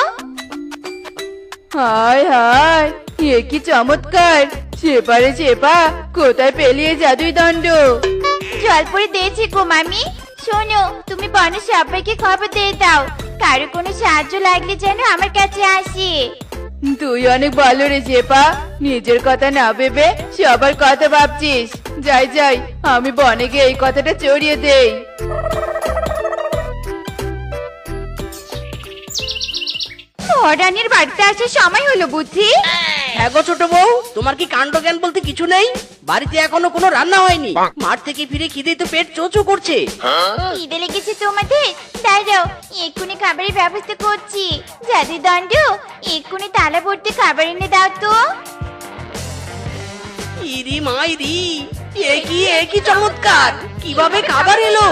[SPEAKER 9] হায় হায়, এ কি চমৎকার! শেপা রে শেপা, কোথায় পেলি এই জাদুই দণ্ড?
[SPEAKER 4] জলপরি দিয়েছি গো মামি। শোনো, তুমি বনে সবাইকে খবর দিয়ে দাও, কারো কোনো সাহায্য লাগলে যেন আমার কাছে আসে।
[SPEAKER 9] তুই অনেক ভালো রে শেপা, নিজের কথা না ভেবে সবার কথা ভাবছিস। যাই যাই, আমি বনে গিয়ে এই কথাটা চড়িয়ে দেই।
[SPEAKER 5] রানীর বাড়িতে আসার সময় হলো বুঝি?
[SPEAKER 8] হ্যাঁ গো ছোট বউ, তোমার কি কাণ্ড জ্ঞান বলতে কিছু নেই? বাড়িতে এখনো কোনো রান্না হয়নি, মাঠ থেকে ফিরে খিদেই তো পেট চোচো করছে।
[SPEAKER 4] খিদে লেগেছে তোমাদের? দাঁড়াও, এক্ষুনি খাবারের ব্যবস্থা করছি। জাদুই দণ্ড, এক্ষুনি তালা ভর্তি খাবার এনে দাও তো।
[SPEAKER 8] ইরি মাইরি, এ কি চমৎকার! কিভাবে খাবার এলো?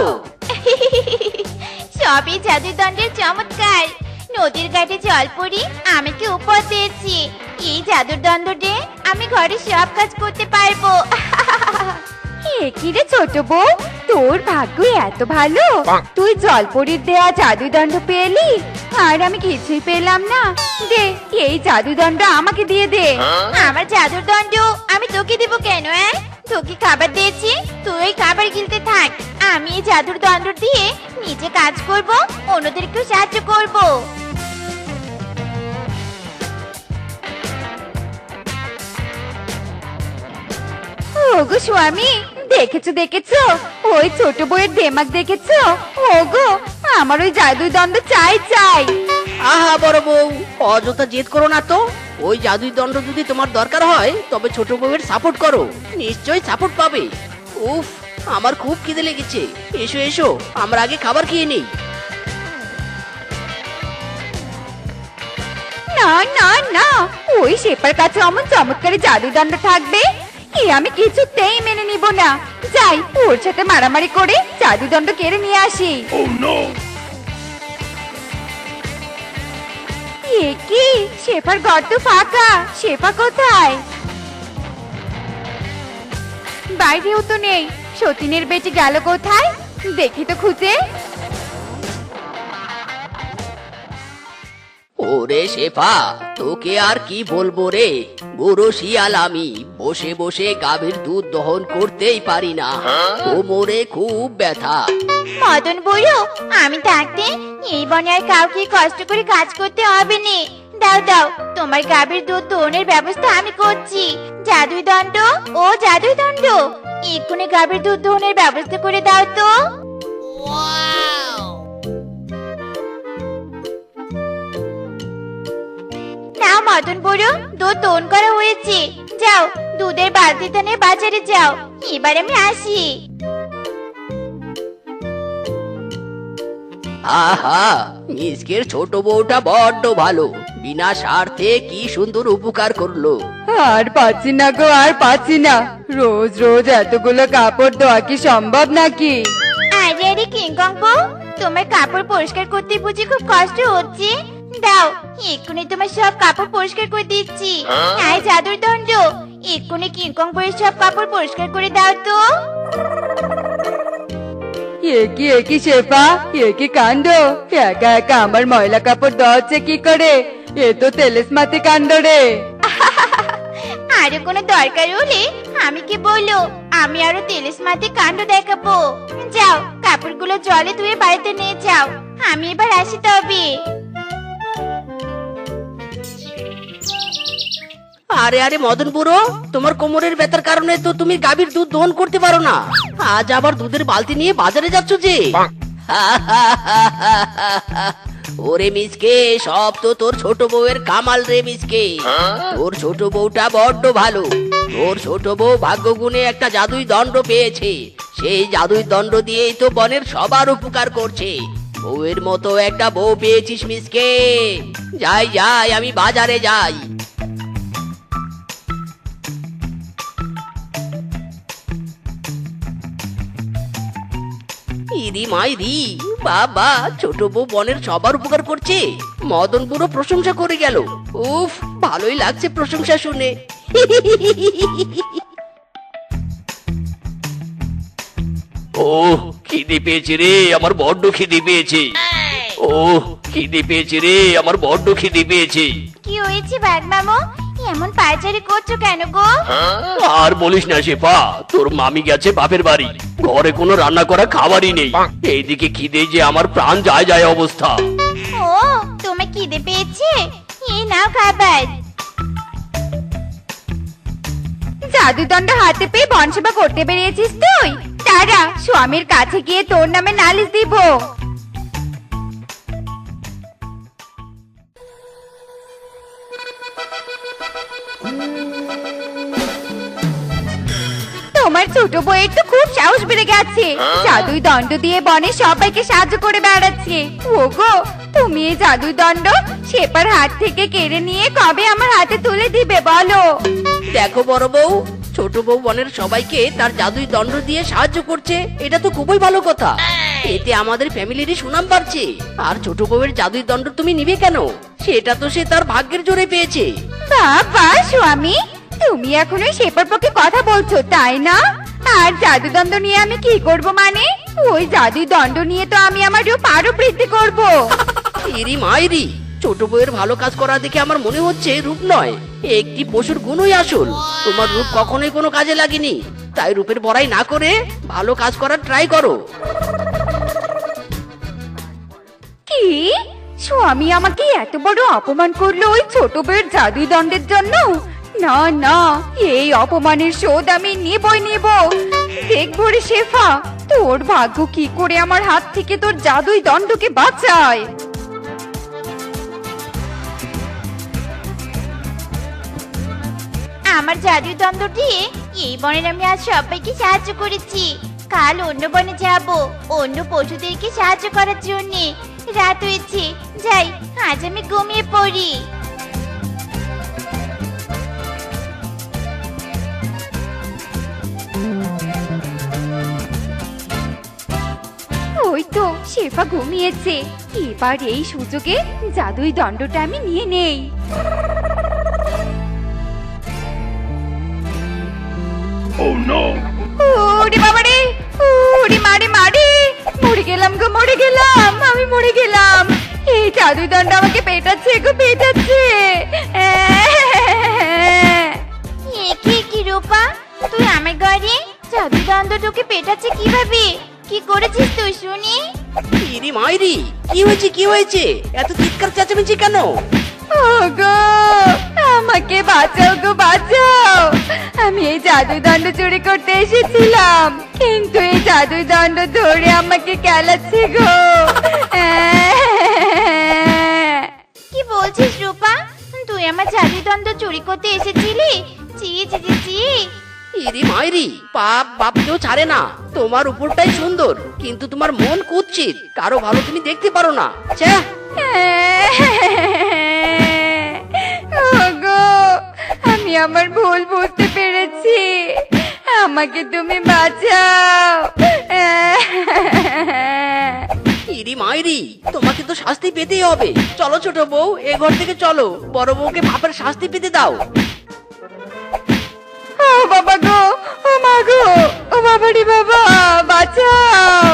[SPEAKER 4] সবই জাদুই দণ্ডের চমৎকার। নদীর ঘাটে জলপরি আমাকে উপহার দিয়েছি। এই জাদুর দণ্ড দিয়ে আমি ঘরে সব কাজ করতে পারবো।
[SPEAKER 5] কি রে ছোট বউ, তোর ভাগ্য এত ভালো, তুই জলপরির দেয়া জাদুই দণ্ড পেলি, আর আমি কিছুই পেলাম না। দে, এই জাদুই দণ্ড আমাকে দিয়ে দে।
[SPEAKER 4] আমার জাদুর দণ্ড আমি তোকে দেবো কেন? তোকে খাবার দিয়েছি, তুই খাবার গিলতে থাক। আমি এই জাদুর দণ্ড দিয়ে নিজে কাজ করব, অন্যদেরকেও সাহায্য করব।
[SPEAKER 5] ওগো স্বামী, দেখেছো দেখেছো, ওই ছোট বউয়ের দেমাক দেখেছো? ওগো, আমার ওই জাদুই দণ্ড চাই চাই।
[SPEAKER 8] আহা বড় বউ, অযথা জেদ করো না তো। ওই জাদুই দণ্ড যদি তোমার দরকার হয়, তবে ছোট বউয়ের সাপোর্ট করো, নিশ্চয়ই সাপোর্ট পাবে। উফ, আমার খুব খিদে লেগেছে। এসো এসো, আমরা আগে খাবার খেয়ে নিই।
[SPEAKER 5] না না না, ওই শেফার কাছে অমন চমৎকারী জাদুদণ্ড থাকবে এ আমি কিছুতেই মেনে নিব না। যাই ওর সাথে মারামারি করে জাদুদণ্ড কেড়ে নিয়ে আসি। এ কি, শেফার ঘর তো ফাঁকা, শেফা কোথায়? বাইরেও তো নেই, সতীনের বেটি গেল কোথায়? দেখি তো খুঁজে।
[SPEAKER 1] ওরে শেফা, তোকে আর কি বলবো রে, বুড়ো শিয়াল আমি, বসে বসে গাভীর দুধ দহন করতেই পারি না, কোমরে খুব ব্যথা।
[SPEAKER 4] মদন বুড়ো, আমি থাকতে এই বনে আর কাউকে কষ্ট করে কাজ করতে হবে না। দাও দাও, তোমার গাভীর দুধ দোহনের ব্যবস্থা আমি করছি। জাদুই দণ্ড, ও জাদুই দণ্ড, এক্ষুনি গাভীর দুধ দোহনের ব্যবস্থা করে দাও তো। নাও মদন বুড়ো, দুধ দোহন করা হয়েছে। যাও, দুধের বালতিটা নিয়ে বাজারে যাও। এবার আমি আসি।
[SPEAKER 1] আহা, মিসকের ছোট বউটা বড্ড ভালো, বিনা স্বার্থে কি সুন্দর উপকার করলো।
[SPEAKER 5] আর পাচ্ছি না গো, আর পাচ্ছি না। রোজ রোজ এতগুলো কাপড় ধোয়া কি সম্ভব নাকি?
[SPEAKER 4] আরে আরে কিংকং বউ, তোমার কাপড় পরিষ্কার করতে বুঝি খুব কষ্ট হচ্ছে? দাও, এক্ষুনি তোমার সব কাপড় পরিষ্কার করে দিচ্ছি। আয় জাদুর দণ্ড, এক্ষুনি কিংকং বউয়ের সব কাপড় পরিষ্কার করে দাও তো।
[SPEAKER 5] একি শেফা, একি কাণ্ড! একা একা আমার ময়লা কাপড় ধোয়া হচ্ছে কি করে? এ তো তেলেসমাতি কাণ্ড রে।
[SPEAKER 4] আরো কোনো দরকার হলে আমি কি বলো, আমি আরো তেলেসমাতি কাণ্ড দেখাবো। যাও, কাপড়গুলো জলে ধুয়ে বাড়িতে নিয়ে যাও। আমি এবার আসি তবে।
[SPEAKER 8] আরে আরে মদন বুড়ো, তোমার কোমরের ব্যথার কারণে তো তুমি গাভীর দুধ দহন করতে পারো না, আজ আবার দুধের বালতি নিয়ে বাজারে যাচ্ছ যে?
[SPEAKER 1] ওরে মিসকে, সব তো তোর ছোট বউয়ের কামাল রে মিসকে। তোর ছোট বউটা বড্ড ভালো। তোর ছোট বউ ভাগ্যগুণে একটা জাদুই দণ্ড পেয়েছে, সেই জাদুই দণ্ড দিয়েই তো বনের সবার উপকার করছে। বউয়ের মতো একটা বউ পেয়েছিস মিসকে। যাই যাই, আমি বাজারে যাই।
[SPEAKER 8] ইরি মাইরি, বাবা, ছোট বউ বনের সবার উপকার করছে। মদন বুড়ো প্রশংসা করে গেল। উফ, ভালোই লাগছে প্রশংসা শুনে।
[SPEAKER 2] ও খিদে পেয়েছে রে, আমার বড্ড খিদে পেয়েছে। ও খিদে পেয়েছে রে, আমার বড্ড খিদে পেয়েছে।
[SPEAKER 4] কি হয়েছে বাঘ মামু, এমন পায়চারি করছো কেন গো?
[SPEAKER 2] আর বলিস না শেফা, তোর মামি গেছে বাপের বাড়ি, ঘরে কোনো রান্না করা খাবারই নেই। এইদিকে খিদে যে আমার প্রাণ যায় যায় অবস্থা।
[SPEAKER 4] ও, তোমার খিদে পেয়েছে? এই নাও খাবার।
[SPEAKER 5] জাদুদণ্ড হাতে পেয়ে বনসেবা করতে বেরিয়েছিস তুই? তারা স্বামীর কাছে গিয়ে তোর নামে নালিশ দিব। তোমার ছোট বউয়ের তো খুব সাহস বেড়ে গেছে, জাদুই দণ্ড দিয়ে বনে সবাইকে সাহায্য করে বেড়াচ্ছে। ওগো, তুমি এই জাদুই দণ্ড শেফার হাত থেকে কেড়ে নিয়ে কবে আমার হাতে তুলে দিবে বলো?
[SPEAKER 8] দেখো বড় বউ, ছোট বউ বনের সবাইকে তার জাদুই দণ্ড দিয়ে সাহায্য করছে, এটা তো খুবই ভালো কথা। এতে আমাদের ফ্যামিলিরই সুনাম বাড়ছে। আর ছোট বউয়ের জাদুই দণ্ড তুমি নিবে কেন? সেটা তো সে তার ভাগ্যের জোরে পেয়েছে।
[SPEAKER 5] বাবা স্বামী, তুমি এখনো শেফার পক্ষে কথা বলছো তাই না? আর জাদুদণ্ড নিয়ে আমি কি করব? মানে ওই জাদুই দণ্ড নিয়ে তো আমি আমার রূপ আরো বৃদ্ধি করব।
[SPEAKER 8] ইরি মাইরি, ছোট বউয়ের ভালো কাজ করা দেখে আমার মনে হচ্ছে রূপ নয়, একটি পশুর গুণই আসল। তোমার রূপ কখনোই কোনো কাজে লাগেনি, তাই রূপের বড়াই না করে ভালো কাজ করার ট্রাই করো।
[SPEAKER 5] কি স্বামী আমাকে এত বড় অপমান করলো ওই ছোট বউয়ের জাদুই দণ্ডের জন্য? না না, এই অপমানের শোধ আমি নিবই নিব। দেখবো রে শেফা, তোর ভাগ্য কি করে আমার হাত থেকে তোর জাদুই দণ্ডকে বাঁচায়।
[SPEAKER 4] আমার জাদুই দণ্ড দিয়ে এই বনের আমি আজ সবাইকে সাহায্য করেছি। কাল অন্য বনে যাব অন্য পশুদেরকে সাহায্য করার জন্য। রাত হয়েছে, যাই, আজ আমি ঘুমিয়ে পড়ি।
[SPEAKER 5] শেফা ঘুমিয়েছে। এবার এই সুযোগে জাদুই দণ্ডটা আমি নিয়ে নেই। ওরে বাবা রে, ওরে মারে মারে, মরে গেলাম গো, মরে গেলাম, আমি মরে গেলাম। এই জাদুই দণ্ড আমাকে পেটাচ্ছে গো, পেটাচ্ছে।
[SPEAKER 4] কি রূপা, তুই আমার ঘরে জাদুই দণ্ড তোকে পেটাচ্ছে কিভাবে? কি করেছিস তুই শুনি?
[SPEAKER 8] ইরি মাইরি, কি হয়েছে কি হয়েছে? এত চিৎকার চেঁচামেচি কেন?
[SPEAKER 5] ওগো, আমাকে বাঁচাও গো, বাঁচাও। আমি এই জাদুই দণ্ড চুরি করতে এসেছিলাম, কিন্তু এই জাদুই দণ্ড ধরে আমাকে কেলাচ্ছে গো।
[SPEAKER 4] কি বলছিস রূপা? তুই আমার জাদুই দণ্ড চুরি করতে এসেছিলি? চি চি চি চি।
[SPEAKER 8] ইরি মাইরি, পাপ বাপ কেউ ছাড়ে না। তোমার উপরটাই সুন্দর, কিন্তু তোমার মন কুৎসিত। কারো ভালো তুমি দেখতে পারো না। ছ্যা।
[SPEAKER 5] ওগো, আমি আমার ভুল বুঝতে পেরেছি, আমাকে তুমি বাঁচাও।
[SPEAKER 8] ইরি মাইরি, তোমাকে তো শাস্তি পেতেই হবে। চলো ছোট বউ, এ ঘর থেকে চলো। বড় বউকে পাপের শাস্তি পেতে দাও।
[SPEAKER 5] ও বাবা গো, ও মা গো, ও বাবা রে বাবা, বাঁচাও।